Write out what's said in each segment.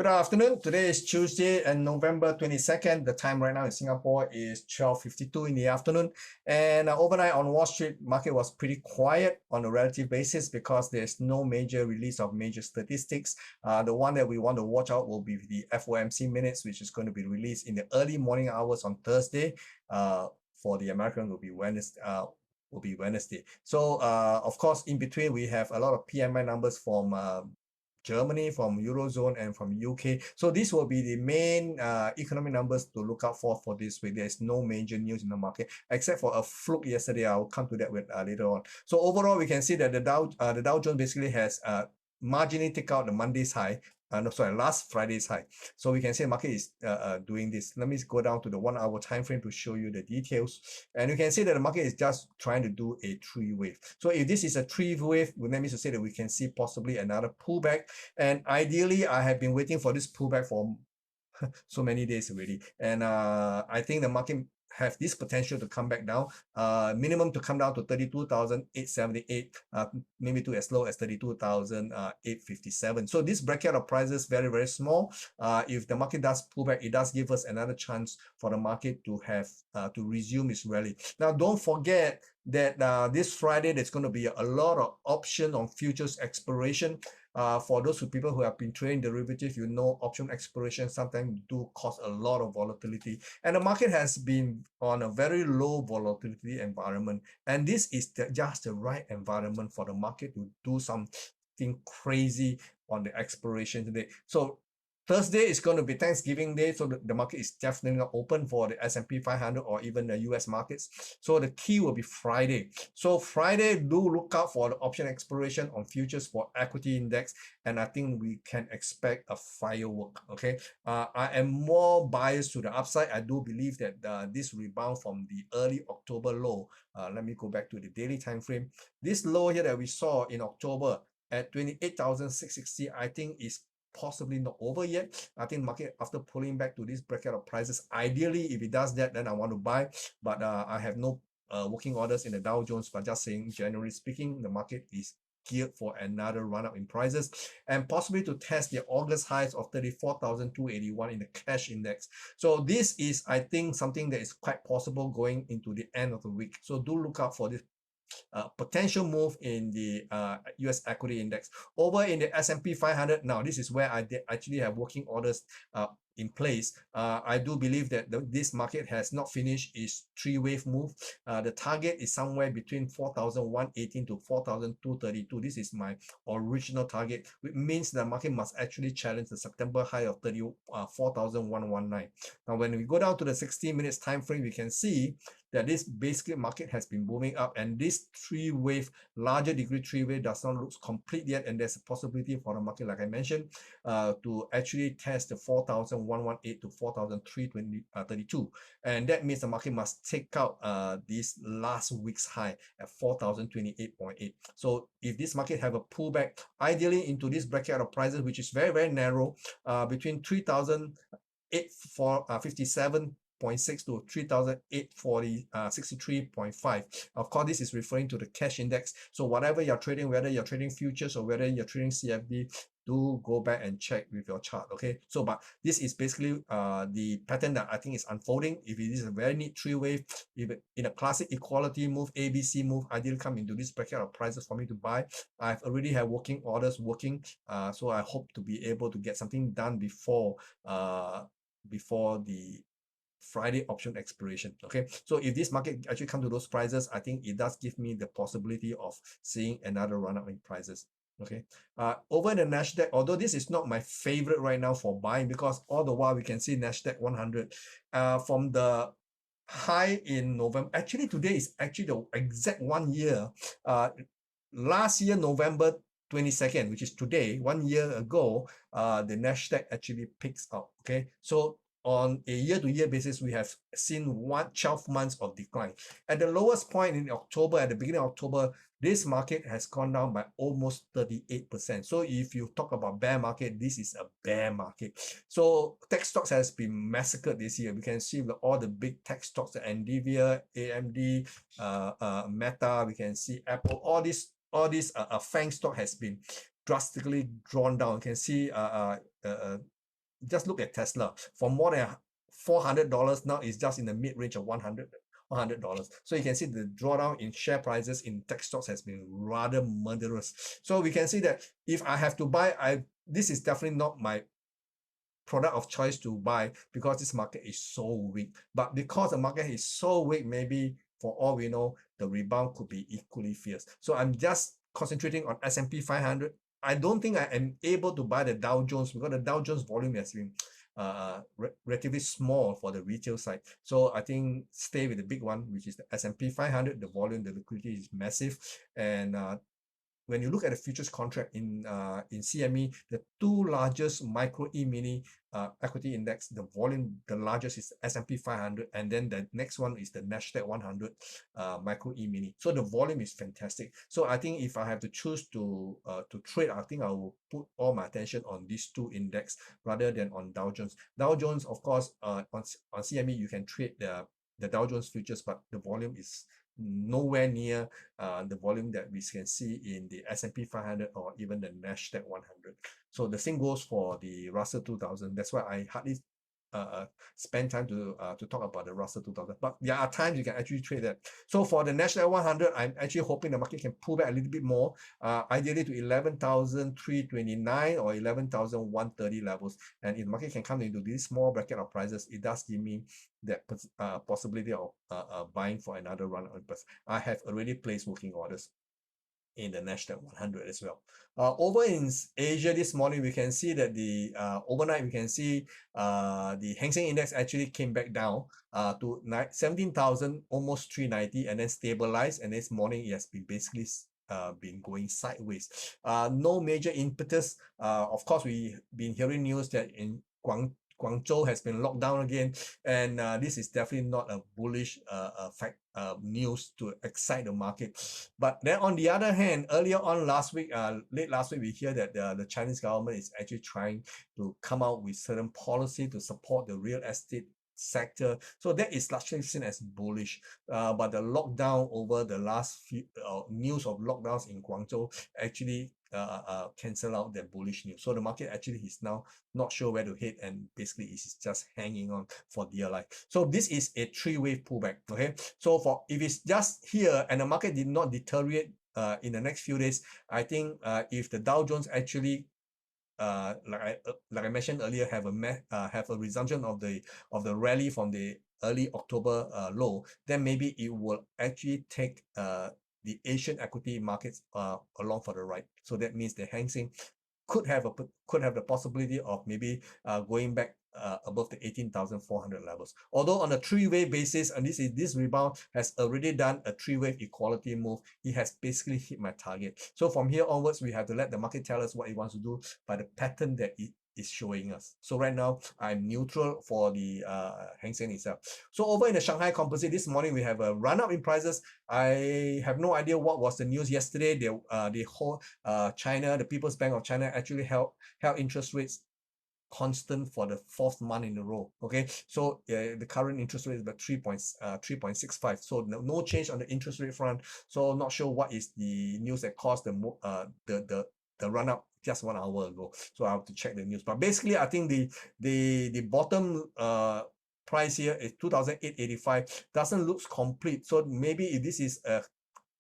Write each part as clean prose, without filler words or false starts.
Good afternoon. Today is Tuesday and November 22nd. The time right now in Singapore is 12:52 in the afternoon. And overnight on Wall Street, market was pretty quiet on a relative basis because there's no major release of major statistics. The one that we want to watch out will be the FOMC minutes, which is going to be released in the early morning hours on Thursday. For the American will be Wednesday. So, of course, in between, we have a lot of PMI numbers from Germany, from Eurozone, and from UK. So these will be the main economic numbers to look out for this week. There's no major news in the market except for a fluke yesterday. I'll come to that with later on. So overall, we can see that the Dow Jones basically has marginally take out the Monday's high. Last Friday's high. So we can say the market is doing this. Let me go down to the 1 hour time frame to show you the details. And you can see that the market is just trying to do a three wave. So if this is a three wave, that means to say that we can see possibly another pullback. And ideally, I have been waiting for this pullback for so many days already. And I think the market have this potential to come back down, minimum to come down to 32,878, maybe to as low as 32,857. So this bracket of prices very, very small. If the market does pull back, it does give us another chance for the market to have to resume its rally. Now, don't forget that this Friday, there's going to be a lot of option on futures expiration. For those people who have been trading derivatives, you know option expiration sometimes do cause a lot of volatility. And the market has been on a very low volatility environment. And this is just the right environment for the market to do something crazy on the expiration today. So Thursday is going to be Thanksgiving Day, so the market is definitely not open for the S&P 500 or even the US markets. So the key will be Friday. So Friday, do look out for the option expiration on futures for equity index, and I think we can expect a firework. Okay, I am more biased to the upside. I do believe that this rebound from the early October low. Let me go back to the daily time frame. This low here that we saw in October at 28,660, I think is possibly not over yet. I think market after pulling back to this bracket of prices, ideally if it does that, then I want to buy, but I have no working orders in the Dow Jones, but just saying, generally speaking, the market is geared for another run up in prices and possibly to test the August highs of 34,281 in the cash index. So this is, I think, something that is quite possible going into the end of the week. So do look out for this potential move in the US equity index. Over in the S&P 500, now this is where I actually have working orders in place. I do believe that this market has not finished its three-wave move. The target is somewhere between 4,118 to 4,232. This is my original target, which means the market must actually challenge the September high of 4,119. Now, when we go down to the 60 minutes time frame, we can see that this basically market has been moving up, and this three-wave, larger degree three-wave does not look complete yet, and there's a possibility for the market, like I mentioned, to actually test the 4,118 to 4,332, and that means the market must take out this last week's high at 4,028.8. So if this market have a pullback, ideally into this bracket of prices, which is very, very narrow, between 3,857 0.6 to 3,863.5. Of course, this is referring to the cash index. So whatever you're trading, whether you're trading futures or whether you're trading CFD, do go back and check with your chart. Okay, so but this is basically the pattern that I think is unfolding. If it is a very neat three wave, if in a classic equality move, ABC move, I didn't come into this bracket of prices for me to buy. I've already have working orders working, so I hope to be able to get something done before the Friday option expiration. Okay, so if this market actually come to those prices, I think it does give me the possibility of seeing another run up in prices. Okay, over the Nasdaq, although this is not my favorite right now for buying, because all the while we can see Nasdaq 100 from the high in November. Actually, today is actually the exact 1 year. Last year, November 22nd, which is today, 1 year ago, the Nasdaq actually picks up. Okay, so on a year-to-year basis, we have seen 12 months of decline. At the lowest point in October, at the beginning of October, this market has gone down by almost 38%. So if you talk about bear market, this is a bear market. So tech stocks has been massacred this year. We can see all the big tech stocks, the Nvidia, AMD, Meta, we can see Apple, all these FANG stock has been drastically drawn down. You can see just look at Tesla. For more than $400, now it's just in the mid-range of $100. So you can see the drawdown in share prices in tech stocks has been rather murderous. So we can see that if I have to buy, this is definitely not my product of choice to buy because this market is so weak. But because the market is so weak, maybe for all we know, the rebound could be equally fierce. So I'm just concentrating on S&P 500. I don't think I am able to buy the Dow Jones because the Dow Jones volume has been relatively small for the retail side. So I think stay with the big one, which is the S&P 500. The volume, the liquidity is massive. And when you look at the futures contract in CME, the two largest micro E-mini equity index, the volume, the largest is S&P 500, and then the next one is the Nasdaq 100 micro E-mini. So the volume is fantastic. So I think if I have to choose to trade, I think I will put all my attention on these two index rather than on Dow Jones. Dow Jones, of course, on CME you can trade the Dow Jones futures, but the volume is nowhere near the volume that we can see in the S&P 500 or even the Nasdaq 100. So the same goes for the Russell 2000. That's why I hardly spend time to talk about the Russell 2000. But there are times you can actually trade that. So for the Nasdaq 100, I'm actually hoping the market can pull back a little bit more, ideally to 11,329 or 11,130 levels. And if the market can come into this small bracket of prices, it does give me that possibility of buying for another run on purpose. I have already placed working orders in the Nasdaq 100 as well. Over in Asia this morning, we can see that the overnight, we can see the Hang Seng Index actually came back down to 17,000, almost 390, and then stabilized. And this morning, it has been basically been going sideways. No major impetus. Of course, we've been hearing news that in Guangzhou has been locked down again, and this is definitely not a bullish news to excite the market. But then on the other hand, earlier on last week, late last week, we hear that the Chinese government is actually trying to come out with certain policy to support the real estate sector. So that is largely seen as bullish. But the lockdown over the last few news of lockdowns in Guangzhou actually cancel out that bullish news. So the market actually is now not sure where to head, and basically is just hanging on for dear life. So this is a three-wave pullback. Okay, so for if it's just here and the market did not deteriorate in the next few days, I think if the Dow Jones actually like I mentioned earlier, have a resumption of the rally from the early October low, then maybe it will actually take the Asian equity markets along for the ride. So that means the Hang Seng could have the possibility of maybe going back above the 18,400 levels. Although on a three-wave basis, and this rebound has already done a three-wave equality move, it has basically hit my target. So from here onwards, we have to let the market tell us what it wants to do by the pattern that it is showing us. So right now, I'm neutral for the Hang Seng itself. So over in the Shanghai Composite, this morning we have a run-up in prices. I have no idea what was the news yesterday. The whole China, the People's Bank of China actually held interest rates constant for the fourth month in a row. Okay, so the current interest rate is about 3.65. So no change on the interest rate front. So not sure what is the news that caused the run up just 1 hour ago. So I have to check the news. But basically, I think the bottom price here is 2,885. Doesn't look complete. So maybe if this is a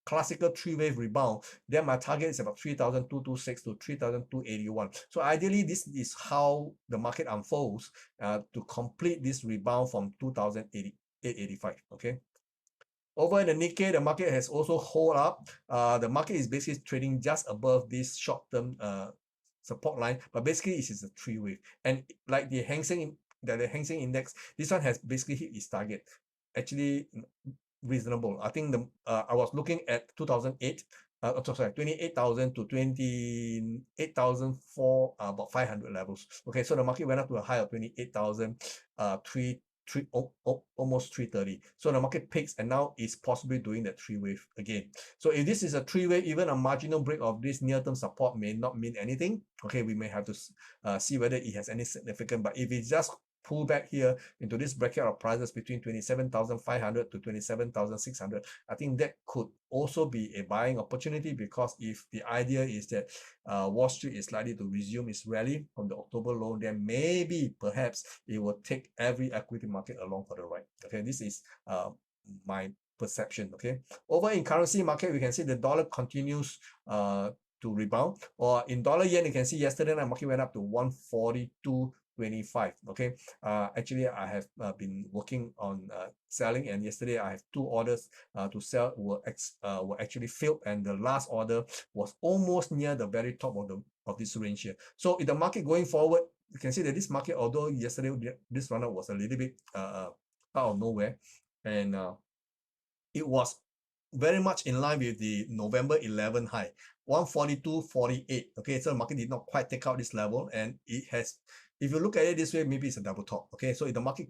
classical three-wave rebound, then my target is about 3,226 to 3,281. So ideally, this is how the market unfolds to complete this rebound from 2,885. Okay. Over in the Nikkei, the market has also hold up. The market is basically trading just above this short-term support line, but basically it is a three-wave. And like the Hang Seng Index, this one has basically hit its target. Actually, reasonable. I think I was looking at 2008, 28,000 to 28,004, about 500 levels. Okay, so the market went up to a high of 28,000, almost 330. So the market peaks and now is possibly doing that three-wave again. So if this is a three-wave, even a marginal break of this near-term support may not mean anything. Okay, we may have to see whether it has any significance. But if it's just pull back here into this bracket of prices between 27,500 to 27,600, I think that could also be a buying opportunity, because if the idea is that Wall Street is likely to resume its rally from the October low, then maybe perhaps it will take every equity market along for the ride. Okay, this is my perception. Okay, over in currency market, we can see the dollar continues to rebound, or in dollar yen, you can see yesterday night market went up to 142.25. Okay, actually I have been working on selling, and yesterday I have 2 orders to sell were actually filled, and the last order was almost near the very top of this range here. So in the market going forward, you can see that this market, although yesterday this run up was a little bit out of nowhere, and it was very much in line with the November 11 high, 142.48. Okay, so the market did not quite take out this level, and it has, if you look at it this way, maybe it's a double top. Okay, so if the market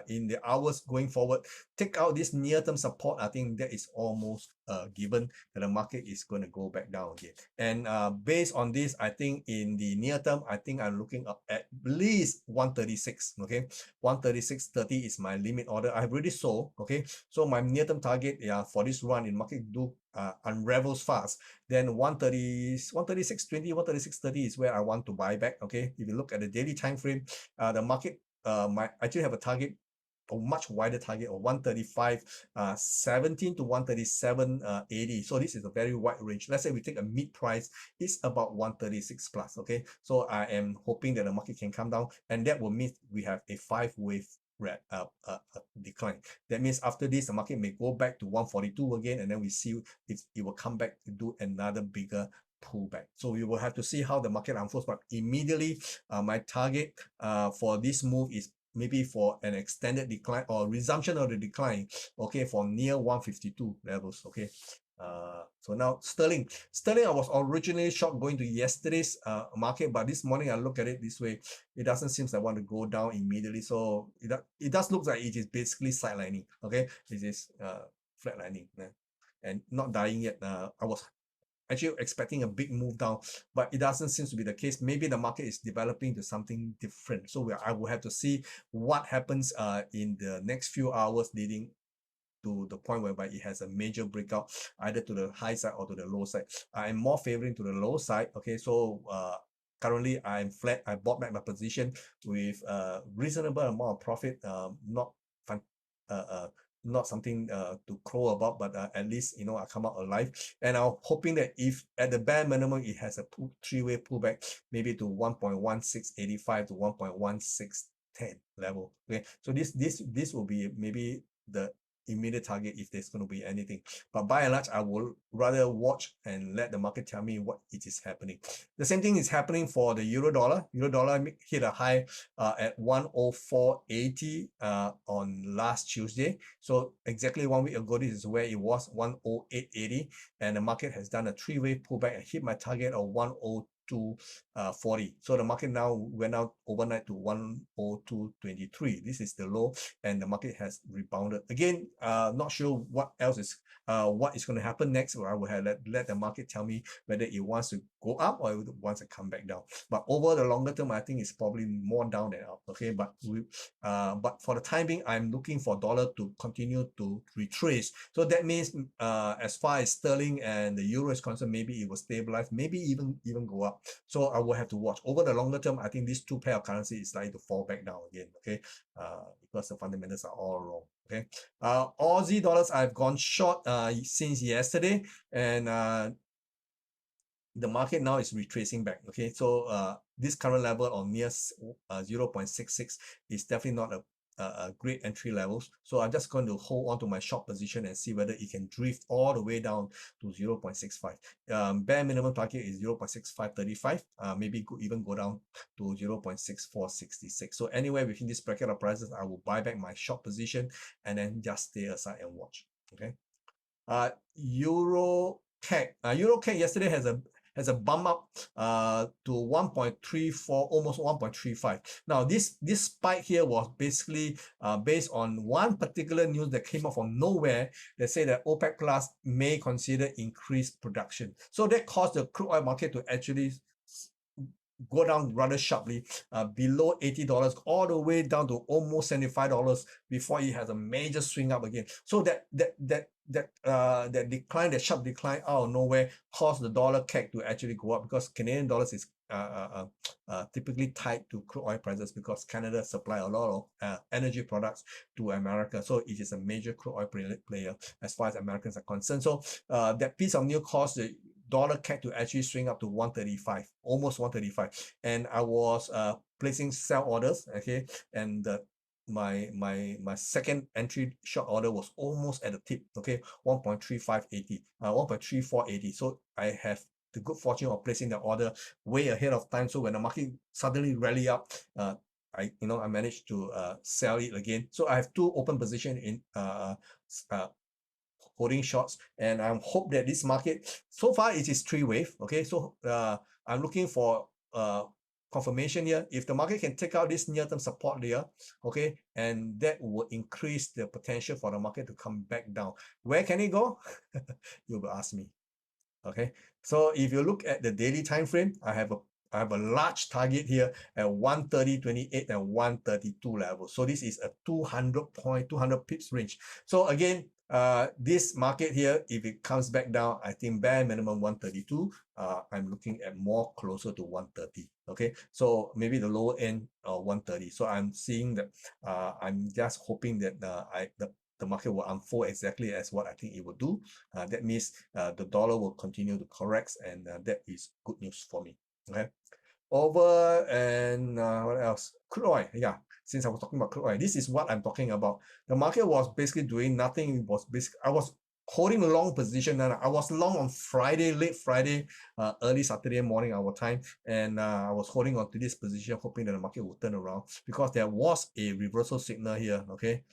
in the hours going forward take out this near-term support, I think that is almost given that the market is going to go back down again. And based on this, I think in the near term, I think I'm looking up at least 136. Okay, 136.30 is my limit order. I've already sold. Okay, so my near-term target, yeah, for this run in market do unravels fast, then 136.20, 136.30 is where I want to buy back. Okay, if you look at the daily time frame, the market might actually have a target, a much wider target of 135.17 to 137.80. So this is a very wide range. Let's say we take a mid price, it's about 136 plus. Okay, so I am hoping that the market can come down, and that will mean we have a 5-wave decline. That means after this, the market may go back to 142 again, and then we see if it will come back to do another bigger pullback. So we will have to see how the market unfolds. But immediately, my target for this move is maybe for an extended decline or resumption of the decline, okay, for near 152 levels. Okay, so now sterling I was originally short going to yesterday's market, but this morning I look at it this way, it doesn't seem to want to go down immediately. So it does look like it is basically sidelining. Okay, it is flatlining, and not dying yet. I was actually expecting a big move down, but it doesn't seem to be the case. Maybe the market is developing to something different. So I will have to see what happens in the next few hours leading to the point whereby it has a major breakout either to the high side or to the low side. I am more favoring to the low side. Okay, so currently I'm flat. I bought back my position with a reasonable amount of profit, not fun, not something to crow about, but at least, you know, I come out alive. And I'm hoping that if at the bare minimum it has a 3-way pullback, maybe to 1.1685 to 1.1610 level. Okay, so this will be maybe the immediate target if there's going to be anything. But by and large, I will rather watch and let the market tell me what it is happening. The same thing is happening for the euro dollar. Euro dollar hit a high at 104.80 on last Tuesday. So exactly 1 week ago, this is where it was, 108.80, and the market has done a 3-way pullback and hit my target of 102.40. So the market now went out overnight to 102.23. This is the low, and the market has rebounded again. Not sure what else is what is going to happen next, or I will have let the market tell me whether it wants to go up or it wants to come back down. But over the longer term, I think it's probably more down than up. Okay, but for the time being, I'm looking for dollar to continue to retrace. So that means as far as sterling and the euro is concerned, maybe it will stabilize, maybe even go up. So I will have to watch. Over the longer term, I think these two pair of currency is likely to fall back down again. Okay, because the fundamentals are all wrong. Okay, Aussie dollars, I've gone short since yesterday, and the market now is retracing back. Okay, so this current level of near 0.66 is definitely not a great entry levels. So I'm just going to hold on to my short position and see whether it can drift all the way down to 0.65. Bare minimum target is 0.6535. Maybe could even go down to 0.6466. So anyway, within this bracket of prices, I will buy back my short position and then just stay aside and watch. Okay. Euro CAC. Euro CAC yesterday has a bump up to 1.34, almost 1.35. Now this spike here was basically based on one particular news that came up from nowhere that said that OPEC Plus may consider increased production. So that caused the crude oil market to actually go down rather sharply below $80 all the way down to almost $75 before it has a major swing up again. So that decline, that sharp decline out of nowhere caused the dollar CAC to actually go up, because Canadian dollars is typically tied to crude oil prices, because Canada supply a lot of energy products to America. So it is a major crude oil player as far as Americans are concerned. So that piece of news caused the dollar CAC to actually swing up to 135, almost 135. And I was placing sell orders, okay, and my second entry short order was almost at the tip, okay, 1.3580, 1.3480. So I have the good fortune of placing the order way ahead of time. So when the market suddenly rally up, I managed to sell it again. So I have two open position in holding shorts, and I hope that this market, so far it is three wave, okay. So I'm looking for confirmation here. If the market can take out this near-term support there, okay, and that will increase the potential for the market to come back down. Where can it go? You will ask me. Okay, so if you look at the daily time frame, I have a large target here at 130.28 and 132 level. So this is a 200 pips range. So again, this market here, if it comes back down, I think bare minimum 132. I'm looking at more closer to 130. Okay, so maybe the lower end 130. So I'm seeing that I'm just hoping that the market will unfold exactly as what I think it will do. That means the dollar will continue to correct, and that is good news for me. Okay, over and what else? Crude oil. Yeah, since I was talking about crude oil, this is what I'm talking about. The market was basically doing nothing. It was basically, I was holding a long position, and I was long on Friday, late Friday, early Saturday morning our time, and I was holding on to this position, hoping that the market would turn around, because there was a reversal signal here. Okay,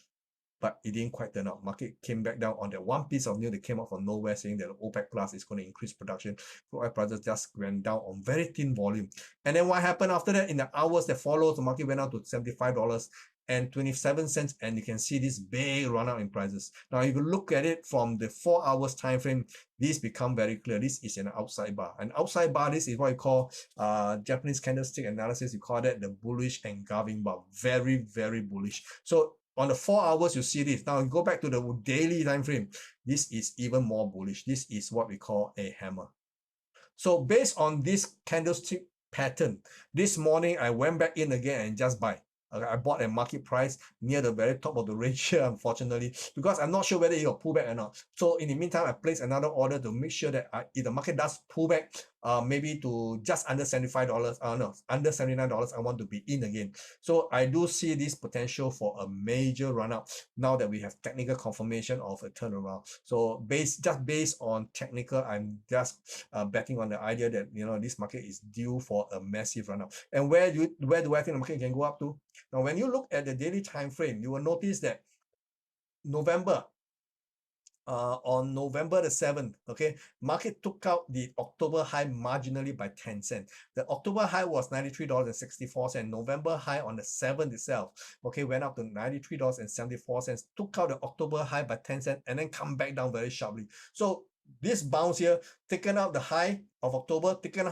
but it didn't quite turn out. Market came back down on that one piece of news that came out from nowhere, saying that OPEC Plus is going to increase production. Crude oil prices just went down on very thin volume. And then what happened after that? In the hours that followed, the market went out to $75.27, and you can see this big run up in prices. Now, if you look at it from the 4 hours time frame, this become very clear. This is an outside bar. An outside bar, this is what you call Japanese candlestick analysis. You call that the bullish engulfing bar. Very, very bullish. So on the 4 hours, you see this. Now you go back to the daily time frame. This is even more bullish. This is what we call a hammer. So based on this candlestick pattern, this morning I went back in again and just buy. I bought at market price near the very top of the range here, unfortunately, because I'm not sure whether it will pull back or not. So in the meantime, I placed another order to make sure that if the market does pull back, maybe to just under $75, no, under $79, I want to be in again. So I do see this potential for a major run up now that we have technical confirmation of a turnaround. So just based on technical, I'm just betting on the idea that this market is due for a massive run up. And where do I think the market can go up to? Now, when you look at the daily time frame, you will notice that on November the 7th, okay, market took out the October high marginally by 10 cents. The October high was $93.64. November high on the 7th itself, okay, went up to $93.74, took out the October high by 10 cents, and then come back down very sharply. So this bounce here, taken out the high of October, taken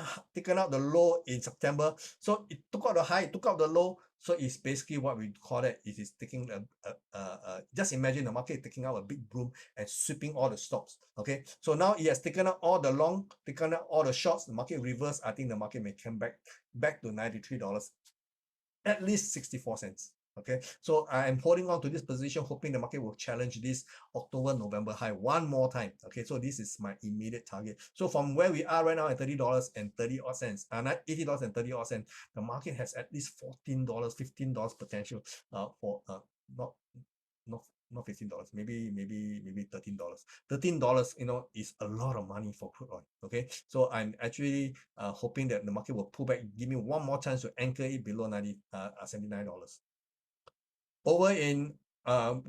out the low in September. So it took out the high, took out the low. So it's basically what we call it. It is taking just imagine the market taking out a big broom and sweeping all the stocks. Okay, so now it has taken out all the long, taken out all the shorts. The market reverse. I think the market may come back to $93, at least 64 cents. Okay, so I'm holding on to this position, hoping the market will challenge this October-November high one more time. Okay, so this is my immediate target. So from where we are right now at $30.30, not $80.30, the market has at least $14, $15 potential for not $15, maybe $13. $13, is a lot of money for crude oil. Okay, so I'm actually hoping that the market will pull back, give me one more chance to anchor it below $79. Over in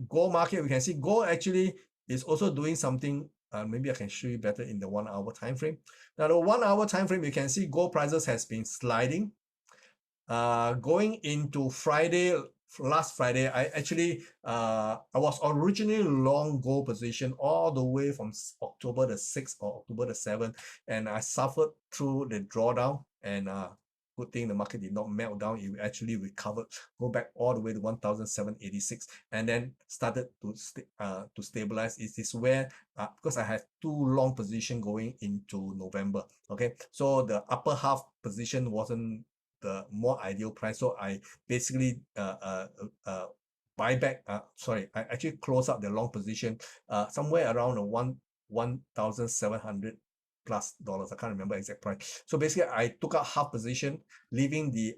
gold market, we can see gold actually is also doing something. Maybe I can show you better in the 1 hour time frame. Now the 1 hour time frame, you can see gold prices has been sliding. Going into last Friday, I was originally long gold position all the way from October the 6th or October the 7th, and I suffered through the drawdown, and good thing the market did not melt down. It actually recovered, go back all the way to 1,786, and then started to stabilize. It is where because I have two long position going into November. Okay, so the upper half position wasn't the more ideal price, so I basically buy back. Sorry, I actually close up the long position somewhere around the 1,700 plus dollars. I can't remember exact price. So basically, I took out half position, leaving the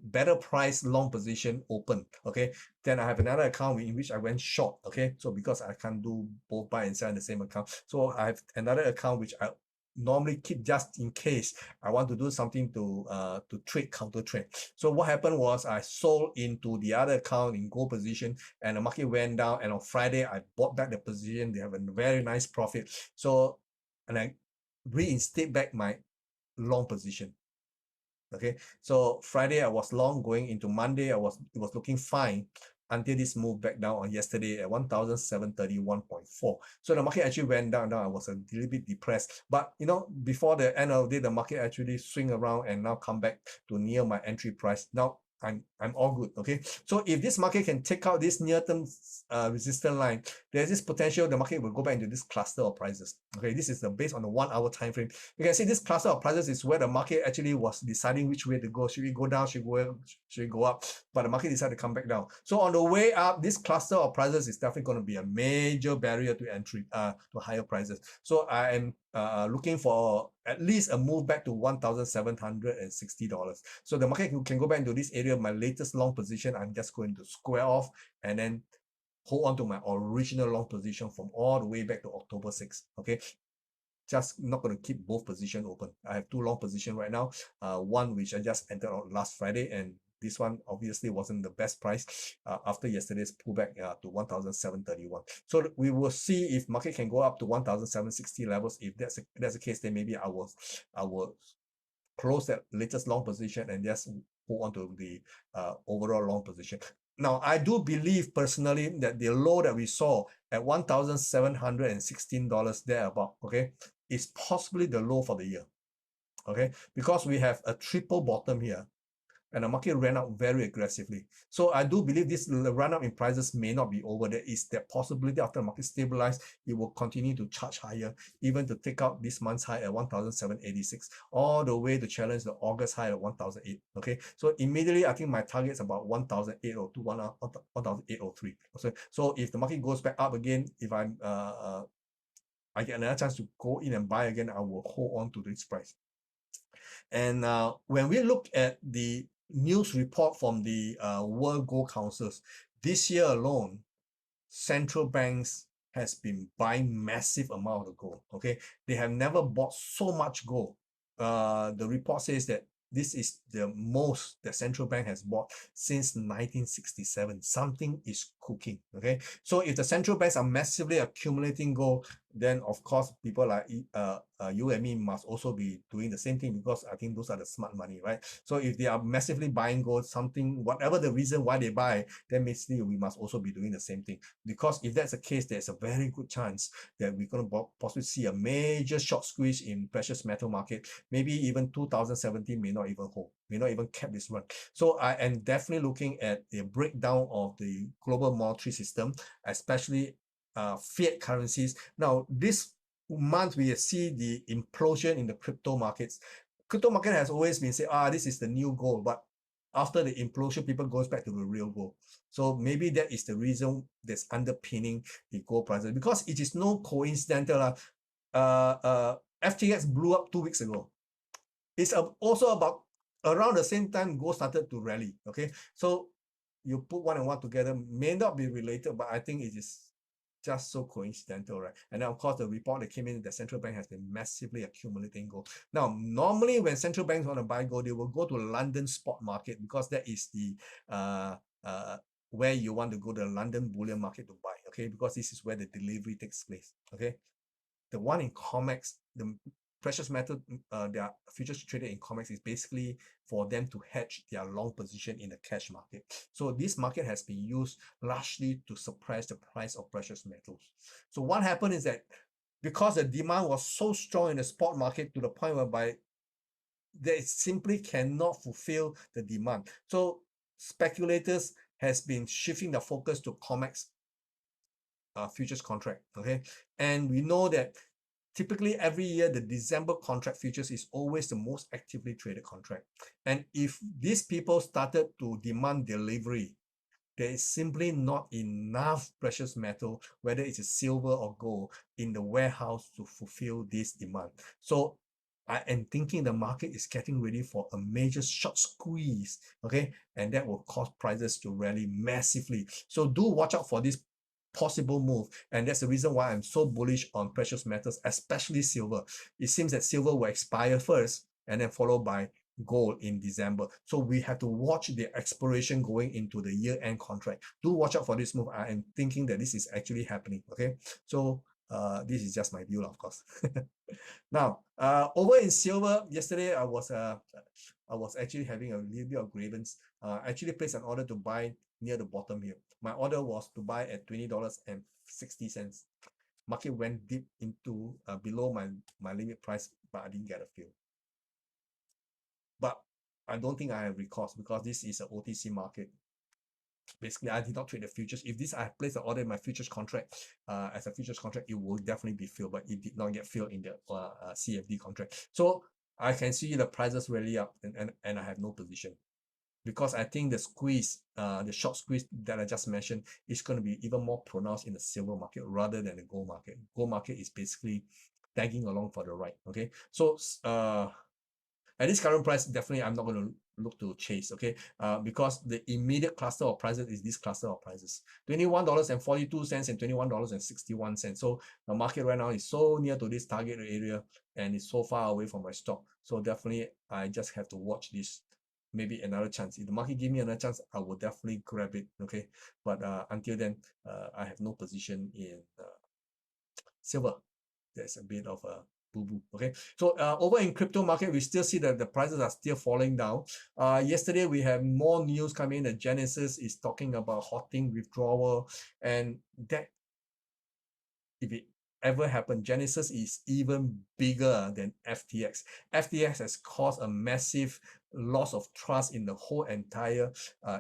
better price long position open. Okay, then I have another account in which I went short. Okay, so because I can't do both buy and sell in the same account, so I have another account which I normally keep just in case I want to do something to trade, counter trade. So what happened was I sold into the other account in gold position, and the market went down, and on Friday I bought back the position. They have a very nice profit, so and I reinstate back my long position. Okay, so Friday I was long, going into Monday it was looking fine until this move back down on yesterday at 1,731.4. So the market actually went down. Now I was a little bit depressed, but you know, before the end of the day, the market actually swing around and now come back to near my entry price. Now I'm all good. Okay, so if this market can take out this near-term resistance line, there's this potential the market will go back into this cluster of prices. Okay, this is based on the 1 hour time frame. You can see this cluster of prices is where the market actually was deciding which way to go. Should we go down? Should we go up? But the market decided to come back down. So on the way up, this cluster of prices is definitely going to be a major barrier to entry to higher prices. So I am looking for at least a move back to $1,760. So the market can go back into this area. My latest long position, I'm just going to square off and then hold on to my original long position from all the way back to October 6th. Okay, just not going to keep both positions open. I have two long positions right now. One which I just entered on last Friday, and this one obviously wasn't the best price after yesterday's pullback to 1,731. So we will see if market can go up to 1,760 levels. If that's the case, then maybe I will close that latest long position and just hold on to the overall long position. Now, I do believe personally that the low that we saw at $1,716 thereabout, okay, is possibly the low for the year. Okay, because we have a triple bottom here, and the market ran up very aggressively. So I do believe this run up in prices may not be over. There is that possibility after the market stabilizes, it will continue to charge higher, even to take out this month's high at 1,786, all the way to challenge the August high at 1,008. Okay, so immediately I think my target is about 1,802, 1,803. So if the market goes back up again, if I get another chance to go in and buy again, I will hold on to this price. And when we look at the news report from the World Gold Councils, this year alone, central banks has been buying massive amount of gold. Okay, they have never bought so much gold. The report says that this is the most the central bank has bought since 1967. Something is cooking. Okay, so if the central banks are massively accumulating gold, then of course people like you and me must also be doing the same thing, because I think those are the smart money, right? So if they are massively buying gold, something, whatever the reason why they buy, then basically we must also be doing the same thing. Because if that's the case, there's a very good chance that we're going to possibly see a major short squeeze in precious metal market. Maybe even 2017 may not even hold, may not even cap this run. So I am definitely looking at the breakdown of the global monetary system, especially fiat currencies. Now, this month we see the implosion in the crypto markets. Crypto market has always been saying, this is the new gold, but after the implosion, people goes back to the real gold. So maybe that is the reason that's underpinning the gold prices, because it is no coincidental. FTX blew up 2 weeks ago. It's also about around the same time gold started to rally. Okay, so you put one and one together, may not be related, but I think it is just so coincidental, right? And then of course the report that came in, the central bank has been massively accumulating gold. Now, normally when central banks want to buy gold, they will go to London spot market, because that is the where you want to go to the London bullion market to buy. Okay, because this is where the delivery takes place. Okay, the one in COMEX, the precious metal, their futures traded in COMEX is basically for them to hedge their long position in the cash market. So this market has been used largely to suppress the price of precious metals. So what happened is that because the demand was so strong in the spot market to the point whereby they simply cannot fulfill the demand. So speculators has been shifting the focus to COMEX futures contract, okay? And we know that typically every year, the December contract futures is always the most actively traded contract. And if these people started to demand delivery, there is simply not enough precious metal, whether it's silver or gold, in the warehouse to fulfill this demand. So I am thinking the market is getting ready for a major short squeeze, okay? And that will cause prices to rally massively. So do watch out for this possible move. And that's the reason why I'm so bullish on precious metals, especially silver. It seems that silver will expire first and then followed by gold in December. So we have to watch the expiration going into the year-end contract. Do watch out for this move. I am thinking that this is actually happening, okay? So this is just my view, of course. Now, over in silver, yesterday I was actually having a little bit of grievance. I actually placed an order to buy near the bottom here. My order was to buy at $20.60. Market went deep into below my limit price, but I didn't get a fill. But I don't think I have recourse because this is an OTC market. Basically, I did not trade the futures. If this I placed an order in my futures contract as a futures contract, it will definitely be filled, but it did not get filled in the CFD contract. So I can see the prices really up, and I have no position because I think the squeeze, the short squeeze that I just mentioned, is going to be even more pronounced in the silver market rather than the gold market. Gold market is basically tagging along for the right. Okay, so at this current price, definitely I'm not going to look to chase, okay? Because the immediate cluster of prices is this cluster of prices, $21.42 and $21.61. So the market right now is so near to this target area and it's so far away from my stop. So definitely I just have to watch this. Maybe another chance. If the market give me another chance, I will definitely grab it, okay? But until then, I have no position in silver. There's a bit of a boo-boo, okay? So over in crypto market, we still see that the prices are still falling down. Yesterday, we have more news coming in that Genesis is talking about halting withdrawal, and that, if it ever happen, Genesis is even bigger than FTX. FTX has caused a massive loss of trust in the whole entire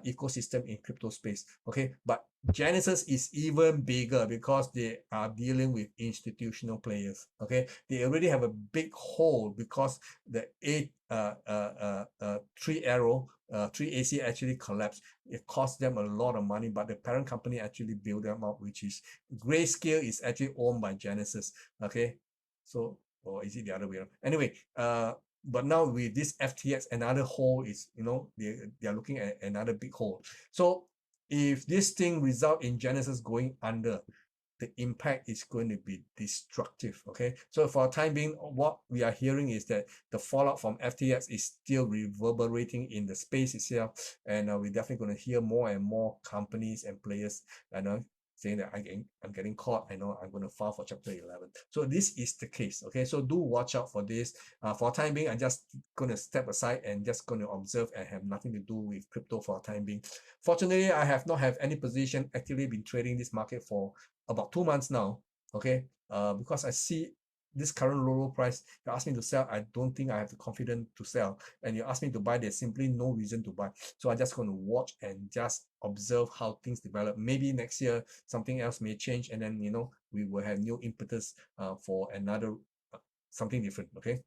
ecosystem in crypto space, okay? But Genesis is even bigger because they are dealing with institutional players, okay? They already have a big hole because the 3AC actually collapsed. It cost them a lot of money, but the parent company actually built them up, which is Grayscale is actually owned by Genesis, okay? So, or is it the other way around? Anyway, but now with this FTX, another hole is, they are looking at another big hole. So if this thing result in Genesis going under, the impact is going to be destructive, okay? So for the time being, what we are hearing is that the fallout from FTX is still reverberating in the space itself, and we're definitely going to hear more and more companies and players saying that I'm getting caught, I'm going to file for Chapter 11. So this is the case, okay? So do watch out for this. For the time being, I'm just going to step aside and just going to observe and have nothing to do with crypto for the time being. Fortunately, I have not have any position actively been trading this market for about 2 months now, okay? Because I see this current low price. You ask me to sell, I don't think I have the confidence to sell. And you ask me to buy, there's simply no reason to buy. So I'm just going to watch and just observe how things develop. Maybe next year something else may change, and then we will have new impetus for another something different, okay?